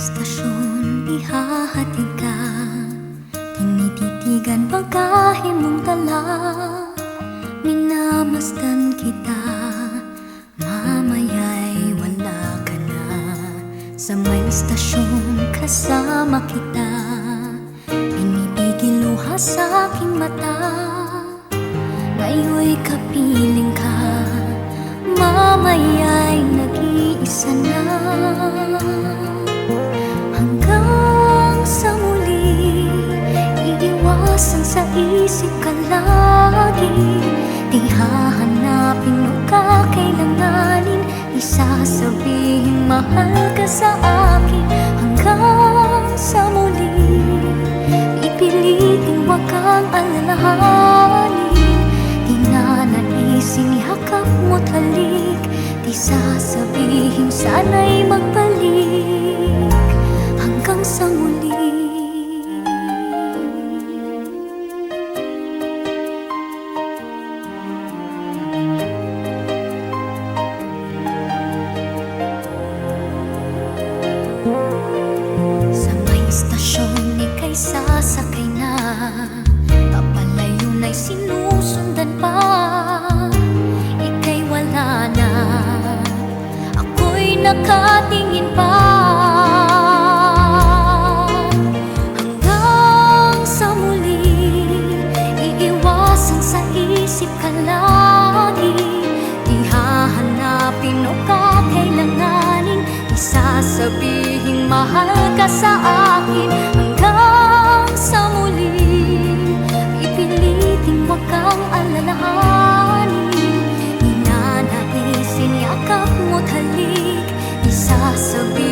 istasyon ihahatid ka, tinititigan bagahe mong dala. Minamasdan kita, mamaya'y wala ka na. Sa may istasyon kasama kita, pinipigil luha sa aking mata. Ngayon'y kapiling ka, mamaya'y nag-iisa na. Hanggang sa muli, iiwasan sa isip ka lagi. Di hahanapin o kakailanganin, isasabihin mahal ka sa akin. Hanggang sa muli, ipilitin wag kang alalahanin. Di na naising ihakap mo't halik, di sasabihin sana'y magbalik. Hanggang sa muli. Sa may istasyon ika'y sasakay na, papalayo na'y sinusundan pa. Ika'y wala na, ako'y nakatingin pa. Hanggang sa muli, iiwasan sa isip ka lagi. Di hahanapin o kakailanganin, isasabihin mahal ka sa akin. Hanggang sa muli, pipilitin wag kang alalahanin. Di na naisin yakap mo't halik, isasabihin